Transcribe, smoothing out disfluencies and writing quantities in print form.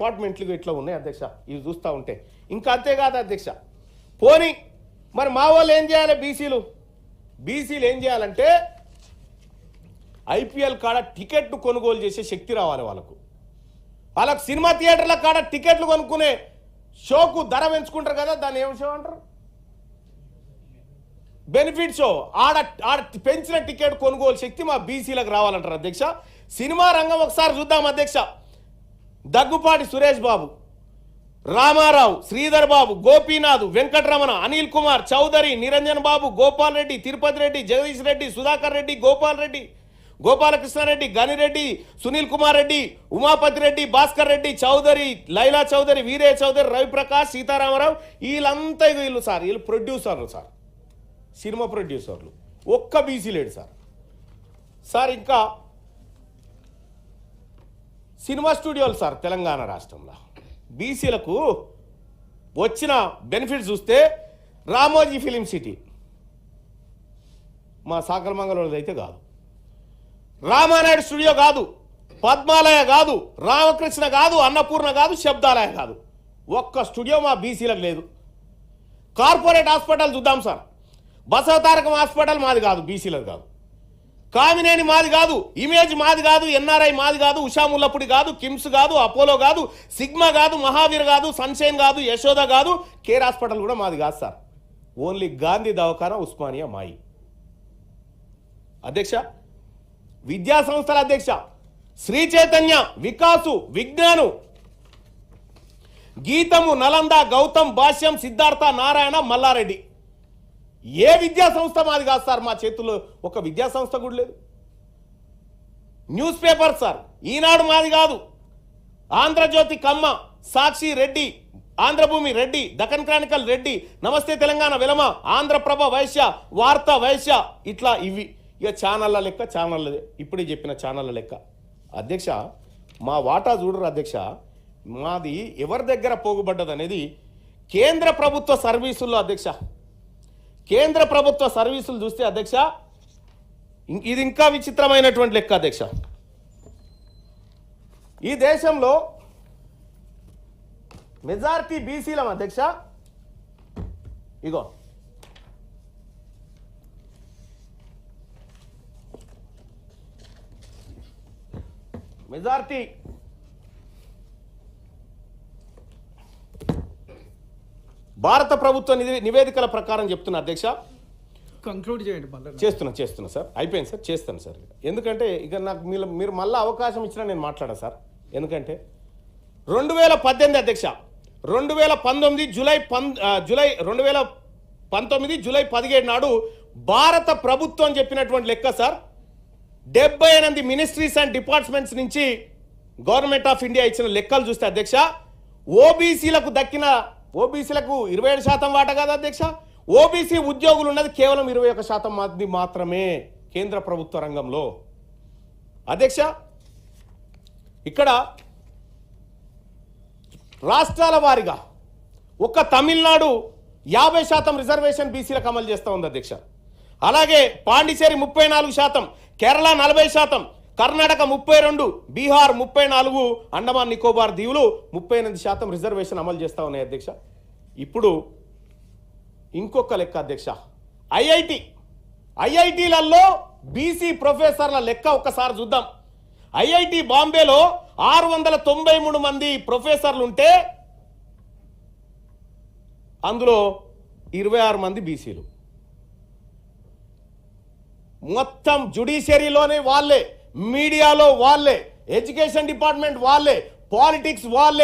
డిపార్ట్మెంట్లు ఇట్లా ఉన్నాయి అధ్యక్ష, ఇవి చూస్తూ ఉంటే. ఇంకా అంతేకాదు అధ్యక్ష, పోనీ మరి మా వాళ్ళు ఏం చేయాలి? బీసీలు ఏం చేయాలంటే ఐపీఎల్ కాడ టికెట్ను కొనుగోలు చేసే శక్తి రావాలి వాళ్ళకు సినిమా థియేటర్ల కాడ టికెట్లు కొనుక్కునే షోకు ధర పెంచుకుంటారు కదా, దాన్ని ఏం షో అంటారు? Benefit show. ఆడ పెంచిన టికెట్ కొనుగోలు శక్తి మా బీసీలకు రావాలంటారు అధ్యక్ష. సినిమా రంగం ఒకసారి చూద్దాం అధ్యక్ష. దగ్గుపాటి సురేష్ బాబు, రామారావు, శ్రీధర్ బాబు, గోపీనాథ్, వెంకటరమణ, అనిల్ కుమార్, చౌదరి, నిరంజన్ బాబు, గోపాల్ రెడ్డి, తిరుపతి రెడ్డి, జగదీష్ రెడ్డి, సుధాకర్ రెడ్డి, గోపాల్ రెడ్డి, గోపాలకృష్ణారెడ్డి, గనిరెడ్డి, సునీల్ కుమార్ రెడ్డి, ఉమాపతి రెడ్డి, భాస్కర్ రెడ్డి, చౌదరి, లైలా చౌదరి, వీరే చౌదరి, రవిప్రకాష్, సీతారామరావు, వీళ్ళంతా వీళ్ళు ప్రొడ్యూసర్లు సార్, సినిమా ప్రొడ్యూసర్లు. ఒక్క బీసీ లేడు సార్. ఇంకా సినిమా స్టూడియోలు సార్ తెలంగాణ రాష్ట్రంలో బీసీలకు వచ్చిన బెనిఫిట్స్ చూస్తే రామోజీ ఫిలిం సిటీ మా సాకలమంగళూరుది అయితే కాదు, రామానాయుడు స్టూడియో కాదు, పద్మాలయ కాదు, రామకృష్ణ కాదు, అన్నపూర్ణ కాదు, శబ్దాలయ కాదు. ఒక్క స్టూడియో మా బీసీలకు లేదు. కార్పొరేట్ హాస్పిటల్ చూద్దాం సార్. బసవతారకం హాస్పిటల్ మాది కాదు, బీసీలకు కాదు. కామినేని మాది కాదు, ఇమేజ్ మాది కాదు, ఎన్ఆర్ఐ మాది కాదు, ఉషాముల్లపుడి కాదు, కిమ్స్ కాదు, అపోలో కాదు, సిగ్మా కాదు, మహావీర్ కాదు, సన్షైన్ కాదు, యశోద కాదు, కేర్ హాస్పిటల్ కూడా మాది కాదు సార్. ఓన్లీ గాంధీ దవాఖానా, ఉస్మానియా మాయి. అధ్యక్ష, విద్యా సంస్థల అధ్యక్ష, శ్రీ చైతన్య, వికాసు, విజ్ఞాను, గీతము, నలంద, గౌతమ్, భాష్యం, సిద్ధార్థ, నారాయణ, మల్లారెడ్డి. ఏ విద్యా సంస్థ మాది కాదు సార్. మా చేతుల్లో ఒక విద్యా సంస్థ కూడా లేదు. న్యూస్ పేపర్ సార్, ఈనాడు మాది కాదు, ఆంధ్రజ్యోతి కమ్మ, సాక్షి రెడ్డి, ఆంధ్రభూమి రెడ్డి, దక్కన్ క్రానికల్ రెడ్డి, నమస్తే తెలంగాణ వెలమ, ఆంధ్రప్రభ వైశ్య, వార్త వైశ్య, ఇట్లా ఇవి ఇక ఛానళ్ళ లెక్క. ఛానళ్ళదే ఇప్పుడే చెప్పిన ఛానళ్ళ లెక్క. అధ్యక్ష, మా వాటా చూడరు అధ్యక్ష. మాది ఎవరి దగ్గర పోగుబడ్డది అనేది కేంద్ర ప్రభుత్వ సర్వీసుల్లో అధ్యక్ష. కేంద్ర ప్రభుత్వ సర్వీసులు చూస్తే అధ్యక్ష, ఇది ఇంకా విచిత్రమైనటువంటి లెక్క అధ్యక్ష. ఈ దేశంలో మెజారిటీ బీసీలం అధ్యక్ష. ఇగో మెజారిటీ భారత ప్రభుత్వ నివేదికల ప్రకారం చెప్తున్నా అధ్యక్ష. కంక్లూడ్ చేయండి. చేస్తున్నా సార్, అయిపోయింది సార్, చేస్తాను సార్. ఎందుకంటే ఇక నాకు మీరు మళ్ళీ అవకాశం ఇచ్చినా నేను మాట్లాడా సార్. ఎందుకంటే 2018 అధ్యక్ష, 2019 జూలై 17 నాడు భారత ప్రభుత్వం చెప్పినటువంటి లెక్క సార్. 78 మినిస్ట్రీస్ అండ్ డిపార్ట్మెంట్స్ నుంచి గవర్నమెంట్ ఆఫ్ ఇండియా ఇచ్చిన లెక్కలు చూస్తే అధ్యక్ష, ఓబీసీలకు 27% వాటా కాదు అధ్యక్ష. ఓబీసీ ఉద్యోగులు ఉన్నది కేవలం 21% మంది మాత్రమే కేంద్ర ప్రభుత్వ రంగంలో అధ్యక్ష. ఇక్కడ రాష్ట్రాల వారీగా ఒక్క తమిళనాడు 50% రిజర్వేషన్ బీసీలకు అమలు చేస్తూ ఉంది అధ్యక్ష. అలాగే పాండిచేరి 34%, కేరళ 40%, కర్ణాటక 32%, బీహార్ 34%, అండమాన్ నికోబార్ దీవులు 38% రిజర్వేషన్ అమలు చేస్తూ ఉన్నాయి అధ్యక్ష. ఇప్పుడు ఇంకొక లెక్క అధ్యక్ష, ఐఐటీలలో బీసీ ప్రొఫెసర్ల లెక్క ఒక్కసారి చూద్దాం. ఐఐటి బాంబేలో 693 మంది ప్రొఫెసర్లు ఉంటే అందులో 26 మంది బీసీలు. మొత్తం జ్యుడిషియరీలోనే వాళ్ళే, మీడియాలో వాళ్ళే, ఎడ్యుకేషన్ డిపార్ట్మెంట్ వాళ్ళే, పాలిటిక్స్ వాళ్ళే,